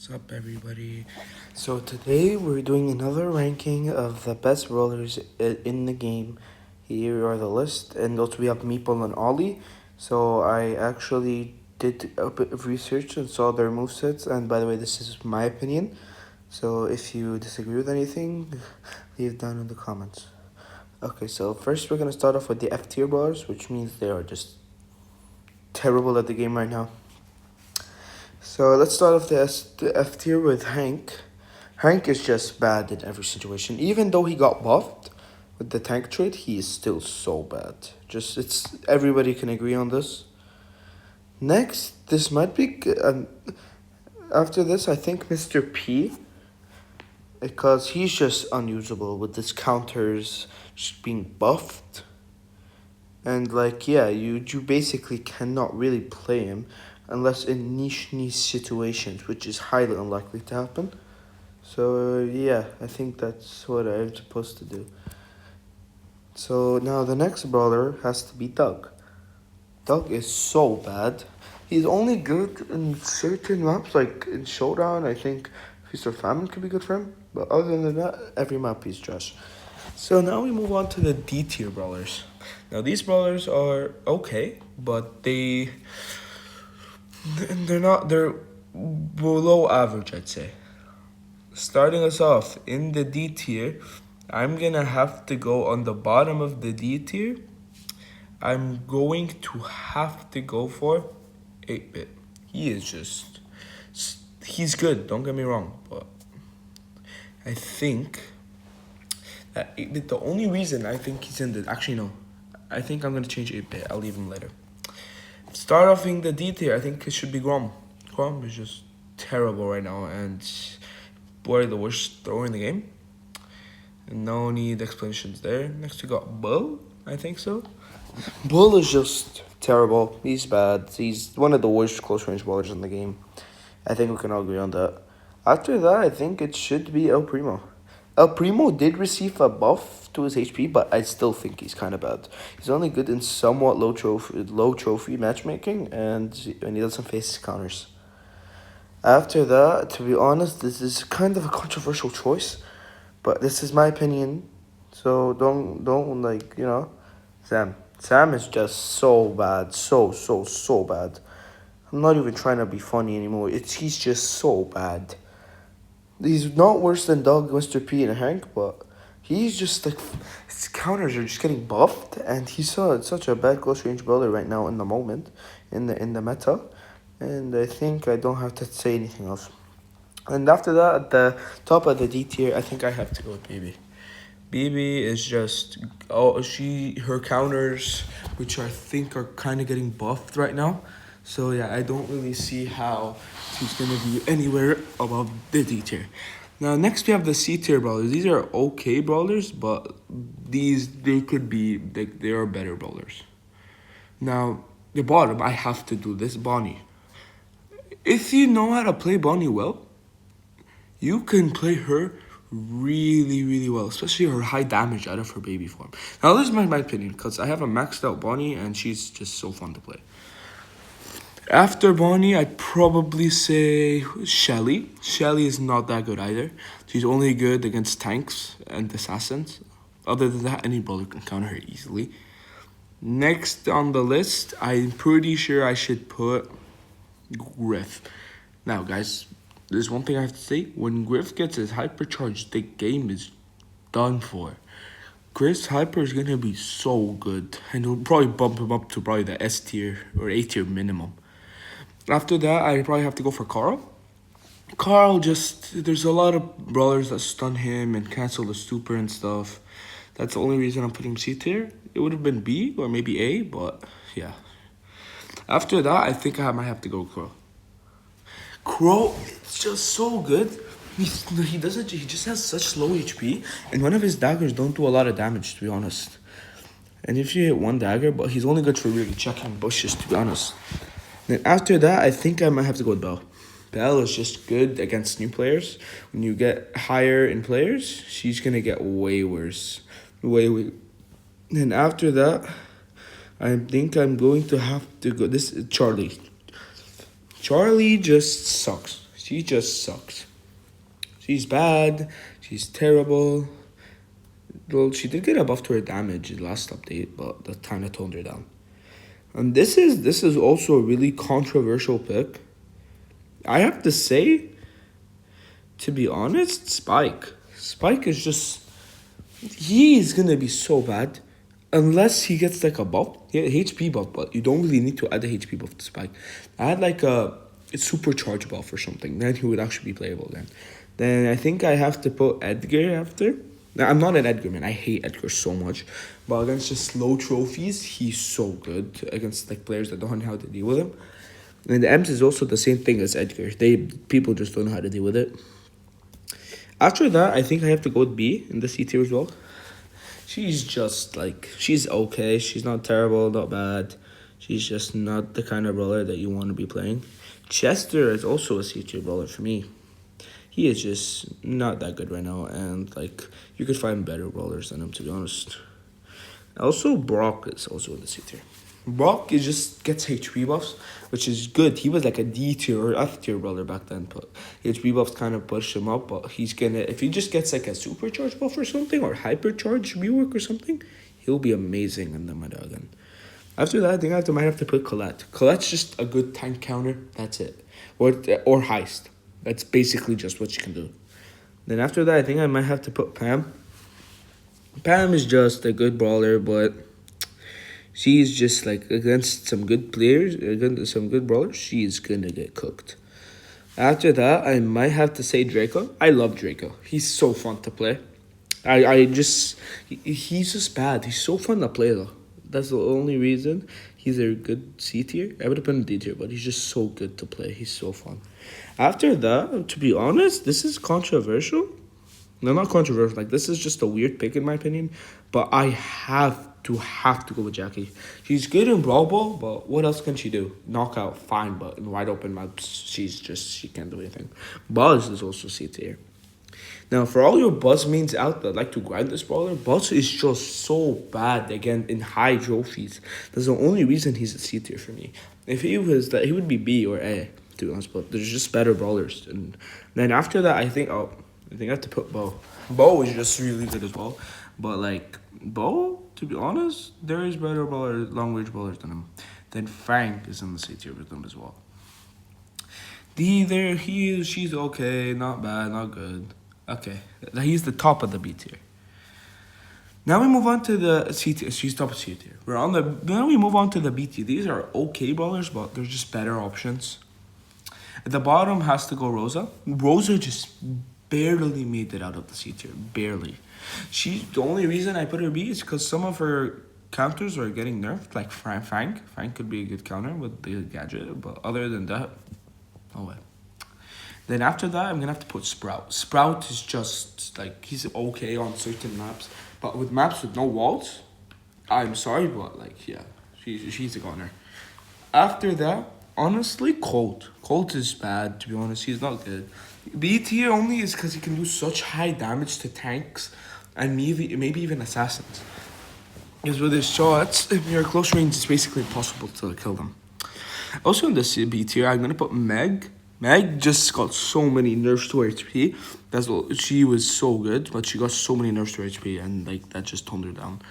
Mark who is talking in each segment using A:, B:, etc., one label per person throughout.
A: What's up, everybody? So today we're doing another ranking of the best brawlers in the game. Here are the list, and also we have Meeple and Ollie. So I actually did a bit of research and saw their movesets, and by the way, this is my opinion. So if you disagree with anything, leave it down in the comments. Okay, so first we're gonna start off with the F tier brawlers, which means they are just terrible at the game right now. So let's start off the F tier with Hank. Hank is just bad in every situation. Even though he got buffed with the tank trait, he is still so bad. It's everybody can agree on this. Next, this might be after this. I think Mr. P, because he's just unusable with his counters just being buffed. And you basically cannot really play him unless in niche situations, which is highly unlikely to happen. So yeah, I think that's what I'm supposed to do. So now the next brawler has to be Doug. Doug is so bad. He's only good in certain maps, like in Showdown. I think Feast or Famine could be good for him. But other than that, every map he's trash. So now we move on to the D tier brawlers. Now these brawlers are okay, but they're below average, I'd say. Starting us off in the D tier, I'm gonna have to go on the bottom of the D tier. I'm going to have to go for 8-bit. He's good, don't get me wrong, but I think that 8-bit, the only reason I think he's in the, actually no, I think I'm gonna change 8-bit, I'll leave him later. Start off in the D tier, I think it should be Grom. Grom is just terrible right now, and boy, the worst thrower in the game. No need explanations there. Next we got Bull, I think so. Bull is just terrible. He's bad. He's one of the worst close range brawlers in the game. I think we can all agree on that. After that, I think it should be El Primo. El Primo did receive a buff to his HP, but I still think he's kind of bad. He's only good in somewhat low trophy matchmaking, and when he doesn't face counters. After that, to be honest, this is kind of a controversial choice, but this is my opinion. So don't Sam. Sam is just so bad, so bad. I'm not even trying to be funny anymore. He's just so bad. He's not worse than Doug, Mr. P, and Hank, but he's just like his counters are just getting buffed, and he's such a bad close range brawler right now in the moment, in the meta. And I think I don't have to say anything else. And after that, at the top of the D tier, I think I have to go with BB. BB is just her counters, which I think are kind of getting buffed right now. So yeah, I don't really see how she's gonna be anywhere above the D tier. Now next we have the C tier brawlers. These are okay brawlers, but they are better brawlers. Now the bottom, I have to do this, Bonnie. If you know how to play Bonnie well, you can play her really, really well, especially her high damage out of her baby form. Now, this is my opinion, because I have a maxed out Bonnie, and she's just so fun to play. After Bonnie, I'd probably say Shelly. Shelly is not that good either. She's only good against tanks and assassins. Other than that, any brawler can counter her easily. Next on the list, I'm pretty sure I should put Griff. Now, guys, there's one thing I have to say. When Griff gets his hypercharge, the game is done for. Griff's hyper is gonna be so good, and it'll probably bump him up to probably the S tier or A tier minimum. After that, I probably have to go for Carl. Carl there's a lot of brawlers that stun him and cancel the super and stuff. That's the only reason I'm putting C tier. It would have been B or maybe A, but yeah. After that, I think I might have to go Crow. Crow, it's just so good. He just has such low HP, and one of his daggers don't do a lot of damage, to be honest. And if you hit one dagger, but he's only good for really checking bushes, to be honest. Then after that, I think I might have to go with Belle. Belle is just good against new players. When you get higher in players, she's gonna get way worse. Way. Then after that, I think I'm going to have to go. This is Charlie. Charlie just sucks. She just sucks. She's bad. She's terrible. Well, she did get a buff to her damage in the last update, but that kind of toned her down. And this is also a really controversial pick. I have to say, to be honest, Spike. Spike is just, he's gonna be so bad unless he gets like a buff, yeah, HP buff, but you don't really need to add a HP buff to Spike. I had like a supercharge buff or something, then he would actually be playable then. Then I think I have to put Edgar after. Now, I'm not an Edgar man. I hate Edgar so much, but against just low trophies, he's so good against like players that don't know how to deal with him. And the Ems is also the same thing as Edgar. People just don't know how to deal with it. After that, I think I have to go with B in the C tier as well. She's just like, she's okay. She's not terrible, not bad. She's just not the kind of brawler that you want to be playing. Chester is also a C tier brawler for me. He is just not that good right now, and like you could find better brawlers than him, to be honest. Also, Brock is also in the C tier. Brock is just gets HP buffs, which is good. He was like a D tier or F tier brawler back then, but HP buffs kind of pushed him up. But he's gonna, if he just gets like a supercharge buff or something, or hypercharge rework or something, he'll be amazing in the meta again. After that, I think I might have to put Colette. Colette's just a good tank counter. That's it, or heist. That's basically just what you can do. Then after that, I think I might have to put Pam. Pam is just a good brawler, but she's just like against some good players, against some good brawlers, she's gonna get cooked. After that, I might have to say Draco. I love Draco. He's so fun to play. He's just bad. He's so fun to play though. That's the only reason he's a good C tier. I would have put him D tier, but he's just so good to play. He's so fun. After that, to be honest, this is controversial. No, not controversial. Like, this is just a weird pick in my opinion. But I have to go with Jackie. She's good in Brawl Ball, but what else can she do? Knockout, fine, but in wide open maps, she can't do anything. Buzz is also C tier. Now, for all your Buzz mains out that like to grind this brawler, Buzz is just so bad, again, in high trophies. That's the only reason he's a C tier for me. If he was that, he would be B or A, to be honest, but there's just better brawlers. And then after that, I think I have to put Bo. Bo is just really good as well. But, like, Bo, to be honest, there is better brawlers, long-range brawlers than him. Then Frank is in the C tier with them as well. She's okay, not bad, not good. Okay, he's the top of the B tier. Now we move on to the C tier. She's top of C tier. Now we move on to the B tier. These are okay brawlers, but they're just better options. At the bottom has to go Rosa. Rosa just barely made it out of the C tier. Barely. The only reason I put her B is because some of her counters are getting nerfed, like Frank. Frank could be a good counter with the gadget, but other than that, no way. Then after that, I'm going to have to put Sprout. Sprout is just, like, he's okay on certain maps. But with maps with no walls, I'm sorry, but, like, yeah, she's a goner. After that, honestly, Colt. Colt is bad, to be honest. He's not good. B tier only is because he can do such high damage to tanks and maybe even assassins. Because with his shots, if you're close range, it's basically impossible to kill them. Also in the B tier, I'm going to put Meg. Meg just got so many nerfs to her HP. She was so good, but she got so many nerfs to her HP, and like that just toned her down.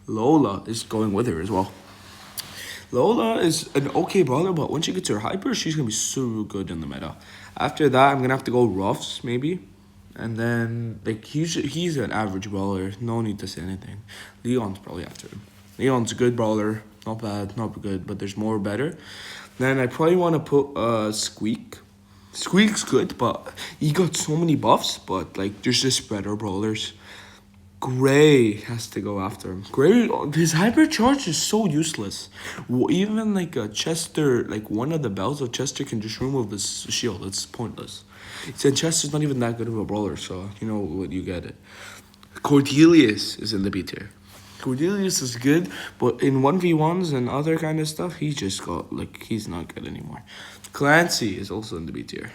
A: Lola is going with her as well. Lola is an okay brawler, but when she gets her hyper, she's gonna be so good in the meta. After that, I'm gonna have to go Ruffs maybe, and then like he's an average brawler. No need to say anything. Leon's probably after him. Leon's a good brawler, not bad, not good, but there's more better. Then I probably want to put Squeak. Squeak's good, but he got so many buffs, but like there's just better brawlers. Gray has to go after him. Gray, his hypercharge is so useless. Even like a Chester, like one of the bells of Chester can just remove this shield. It's pointless. And Chester's not even that good of a brawler, so you know what, you get it. Cordelius is in the B tier. Cordelius is good, but in 1v1s and other kind of stuff, he just got, like, he's not good anymore. Clancy is also in the B tier.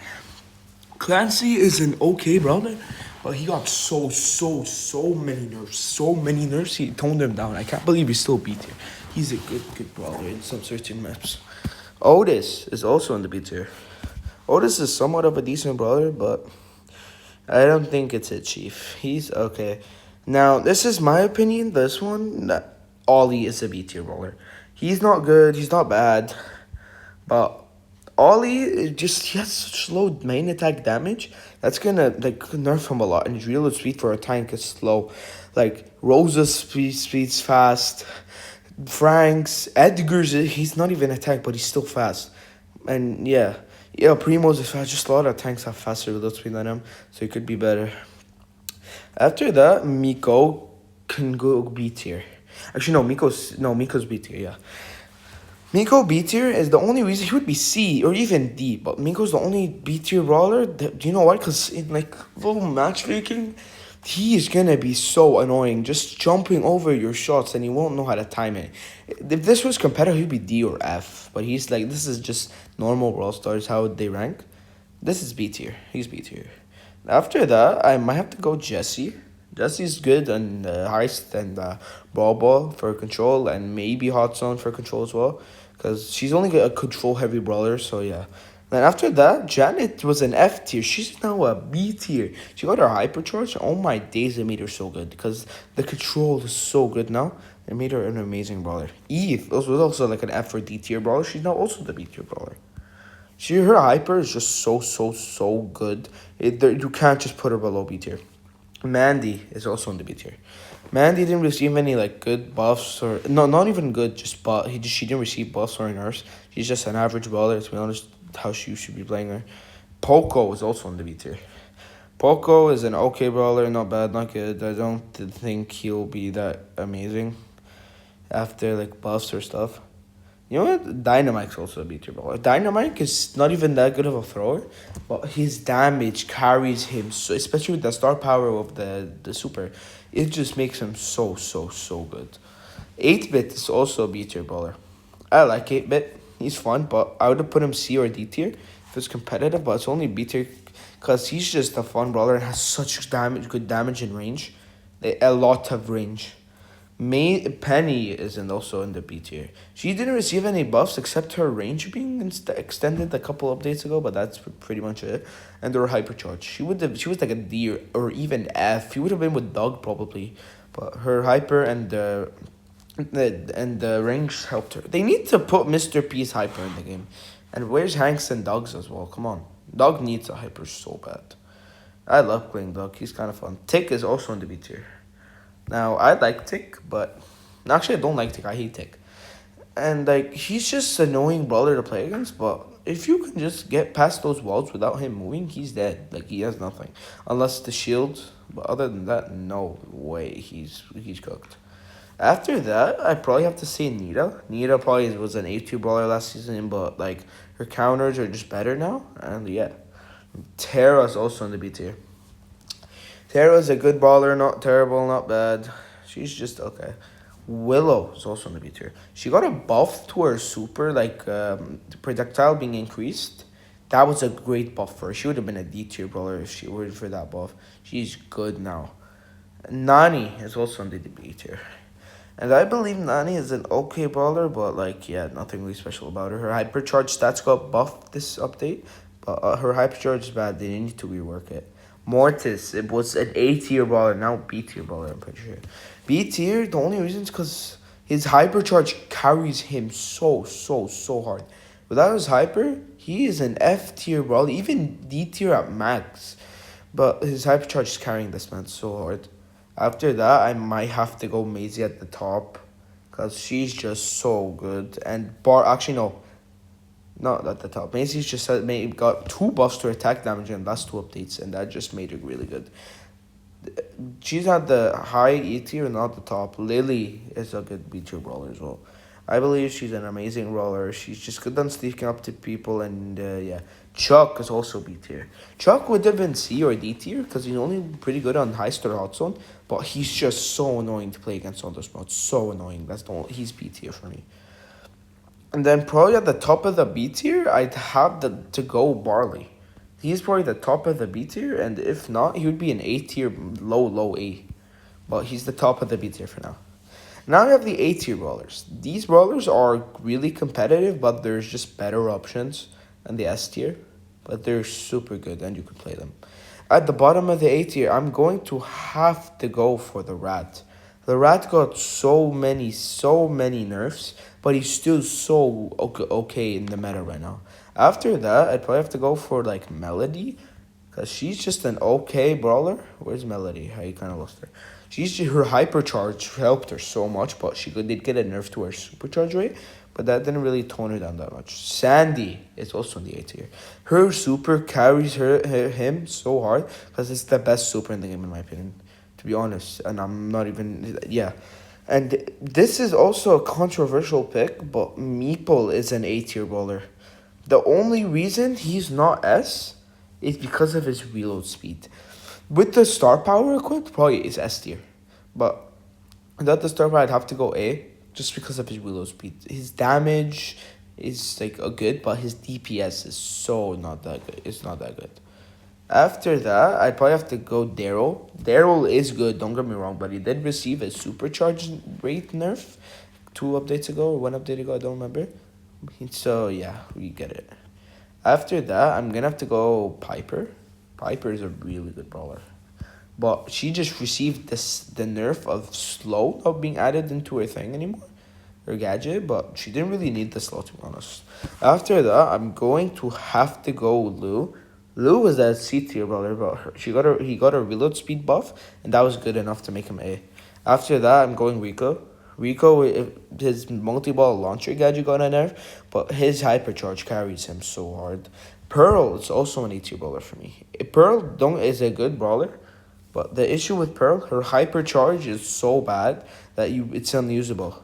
A: Clancy is an okay brawler, but he got so many nerfs. So many nerfs, he toned him down. I can't believe he's still B tier. He's a good brawler in some certain maps. Otis is also in the B tier. Otis is somewhat of a decent brawler, but I don't think it's a Chief. He's okay. Now, this is my opinion. This one, Ollie is a B tier brawler. He's not good. He's not bad. But Ollie he has such low main attack damage. That's gonna like nerf him a lot. And his reload speed for a tank is slow. Like Rosa's speed's fast. Frank's, Edgar's, he's not even a tank, but he's still fast. And yeah, Primo's is fast. Just a lot of tanks have faster reload speed than him, so he could be better. After that, Miko can go B tier. Actually, Miko's B tier. Yeah, Miko B tier is the only reason he would be C or even D, but Miko's the only B tier brawler. Do you know why? Because in like full matchmaking, he is gonna be so annoying, just jumping over your shots, and you won't know how to time it. If this was competitive, he'd be D or F, but he's like, this is just normal Brawl Stars, how they rank. This is B tier. He's B tier. After that, I might have to go Jesse. Jesse's good on Heist and Ball Ball for control, and maybe Hot Zone for control as well, because she's only a control heavy brawler, so yeah. Then after that, Janet was an F tier. She's now a B tier. She got her hypercharge. Oh my days, it made her so good because the control is so good now. It made her an amazing brawler. Eve was also like an F or D tier brawler. She's now also the B tier brawler. Her hyper is just so good. You can't just put her below B tier. Mandy is also in the B tier. Mandy didn't receive any like good buffs or no, not even good. She didn't receive buffs or nerfs. She's just an average brawler. To be honest, how you should be playing her. Poco is also in the B tier. Poco is an okay brawler, not bad, not good. I don't think he'll be that amazing after like buffs or stuff. You know what? Dynamite's also a B tier brawler. Dynamite is not even that good of a thrower, but his damage carries him so, especially with the star power of the super. It just makes him so good. 8-bit is also a B tier brawler. I like 8-bit. He's fun, but I would have put him C or D tier if it's competitive, but it's only B tier because he's just a fun brawler and has such good damage and range. A lot of range. Penny isn't also in the B tier. She didn't receive any buffs except her range being extended a couple updates ago, but that's pretty much it. And her hypercharge. She was like a D or even F. She would have been with Doug probably, but her hyper and the range helped her. They need to put Mr. P's hyper in the game. And where's Hanks and Doug's as well? Come on. Doug needs a hyper so bad. I love playing Doug. He's kind of fun. Tick is also in the B tier. Now, I like Tick, but... Actually, I don't like Tick. I hate Tick. And, like, he's just annoying brawler to play against, but if you can just get past those walls without him moving, he's dead. Like, he has nothing. Unless the shield. But other than that, no way. He's cooked. After that, I probably have to say Nita. Nita probably was an A2 brawler last season, but, like, her counters are just better now. And, yeah. Tara's also in the B tier. Tara's a good brawler, not terrible, not bad. She's just okay. Willow is also in the B tier. She got a buff to her super, like the projectile being increased. That was a great buff for her. She would have been a D tier brawler if she were for that buff. She's good now. Nani is also in the B tier. And I believe Nani is an okay brawler, but like, yeah, nothing really special about her. Her hypercharge stats got buffed this update, but her hypercharge is bad. They need to rework it. Mortis, it was an A tier brawler, now B tier brawler, I'm pretty sure. B tier, the only reason is because his hypercharge carries him so hard. Without his hyper, he is an F tier brawler, even D tier at max. But his hypercharge is carrying this man so hard. After that, I might have to go Maisie at the top, because she's just so good. And actually no. Not at the top. Maisie's just got 2 buffs to attack damage in the last 2 updates, and that just made her really good. She's at the high E tier, not the top. Lily is a good B tier brawler as well. I believe she's an amazing brawler. She's just good on sneaking up to people, and yeah. Chuck is also B tier. Chuck would have been C or D tier because he's only pretty good on high star hot zone, but he's just so annoying to play against on those modes. So annoying. He's B tier for me. And then probably at the top of the B tier, I'd have to go Barley. He's probably the top of the B tier, and if not, he would be an A tier, low A. But he's the top of the B tier for now. Now we have the A tier brawlers. These brawlers are really competitive, but there's just better options than the S tier. but they're super good and you could play them. At the bottom of the A tier, I'm going to have to go for the rat. The rat got so many nerfs, but he's still so okay in the meta right now. After that, I'd probably have to go for like Melody, because she's just an okay brawler. Where's Melody? I kind of lost her. Her hypercharge helped her so much, but she did get a nerf to her supercharge rate, but that didn't really tone her down that much. Sandy is also in the A tier. Her super carries him so hard because it's the best super in the game in my opinion, to be honest. And I'm not even And this is also a controversial pick, but Meeple is an A tier brawler. The only reason he's not S is because of his reload speed. With the star power equipped, probably is S tier. But without the star power, I'd have to go A just because of his reload speed. His damage is like a good, but his DPS is so not that good. It's not that good. After that, I'd probably have to go Daryl. Daryl is good, don't get me wrong, but he did receive a supercharge rate nerf 2 updates ago or 1 update ago, I don't remember. So yeah, we get it. After that, I'm gonna have to go Piper. Piper is a really good brawler. But she just received the nerf of slow not being added into her thing anymore. Her gadget, but she didn't really need the slow, to be honest. After that, I'm going to have to go Lou. Lou was a C tier brawler, but he got a reload speed buff, and that was good enough to make him A. After that, I'm going Rico. Rico, his multi-ball launcher gadget got a nerf, but his hypercharge carries him so hard. Pearl is also an A tier brawler for me. Pearl is a good brawler, but the issue with Pearl, her hypercharge is so bad that it's unusable.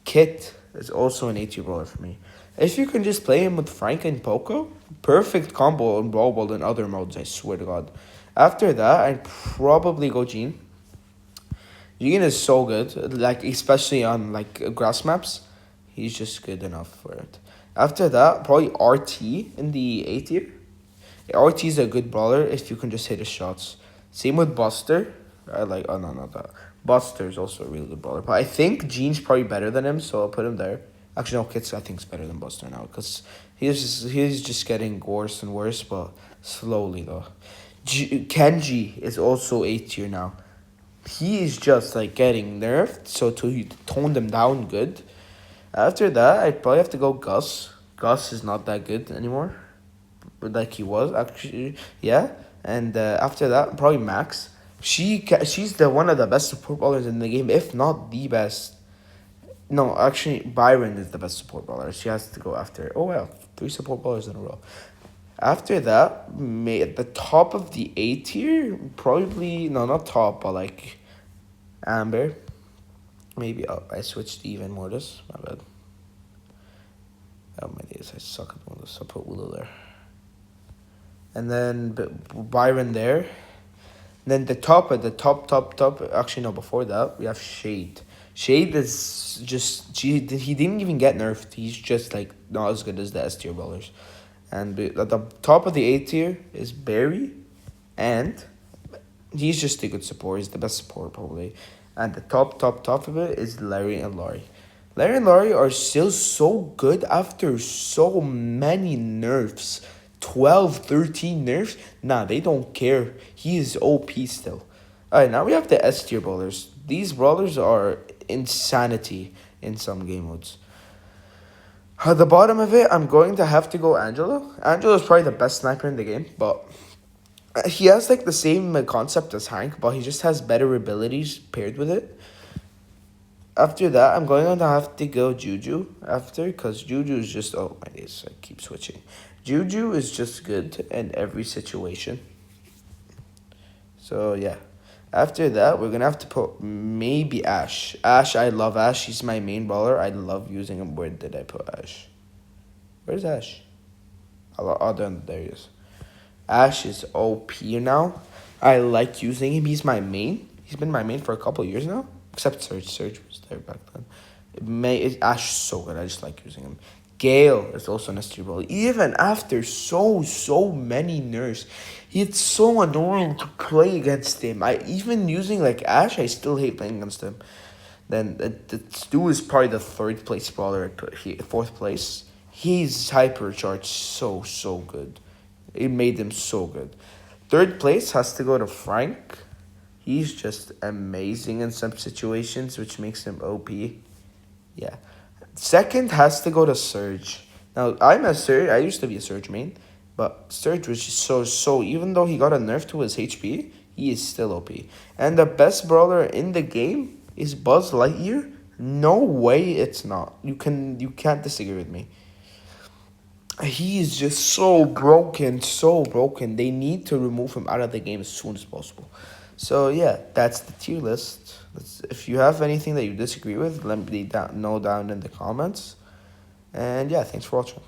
A: Kit is also an A tier brawler for me. If you can just play him with Frank and Poco, perfect combo in Brawl Ball and other modes, I swear to God. After that, I'd probably go Jean. Jean is so good, like especially on like grass maps. He's just good enough for it. After that, probably RT in the A tier. RT is a good brawler if you can just hit his shots. Same with Buster. Not that. Buster is also a really good brawler. But I think Jean's probably better than him, so I'll put him there. Actually, no, Kits I think is better than Buster now because he's just getting worse and worse, but slowly though. Kenji is also A tier now. He is just like getting nerfed, so to tone them down good. After that, I'd probably have to go Gus. Gus is not that good anymore, but like he was actually, yeah. And after that, probably Max. She's one of the best support brawlers in the game, if not the best. No, actually, Byron is the best support brawler. She has to go after. Oh wow, 3 support brawlers in a row. After that, at the top of the A tier, probably no, not top, but like Amber. Maybe I switched even Mortis. My bad. Oh my days, I suck at Mortis. I'll put Willow there. And then Byron there. Then the top. Actually, no. Before that, we have Shade. Shade is just he didn't even get nerfed. He's just like not as good as the S tier brawlers. And at the top of the A tier is Barry, and he's just a good support. He's the best support probably. And the top of it is Larry and Laurie. Larry and Laurie are still so good after so many nerfs. 12, 13 nerfs? Nah, they don't care. He is OP still. Alright, now we have the S tier brawlers. These brawlers are insanity in some game modes. At the bottom of it, I'm going to have to go Angelo. Angelo is probably the best sniper in the game, but he has like the same concept as Hank, but he just has better abilities paired with it. After that, I'm going to have to go Juju after, because Juju is just, oh my days, I keep switching. Juju is just good in every situation. So yeah. After that, we're going to have to put maybe Ash. Ash, I love Ash. He's my main brawler. I love using him. Where did I put Ash? Where's Ash? Oh, there he is. Ash is OP now. I like using him. He's my main. He's been my main for a couple of years now. Except Surge. Surge was there back then. Ash is so good. I just like using him. Gale is also an S-tier brawler. Even after so many nerfs, it's so annoying to play against him. Even using like Ash, I still hate playing against him. Then the Stu is probably the 3rd place brawler, 4th place. He's hypercharged so good. It made him so good. Third place has to go to Frank. He's just amazing in some situations, which makes him OP. Yeah. Second has to go to Surge. Now, I'm a Surge. I used to be a Surge main. But Surge was just so. Even though he got a nerf to his HP, he is still OP. And the best brawler in the game is Buzz Lightyear. No way it's not. You can't disagree with me. He is just so broken, so broken. They need to remove him out of the game as soon as possible. So yeah, that's the tier list. If you have anything that you disagree with, let me know down in the comments. And yeah, thanks for watching.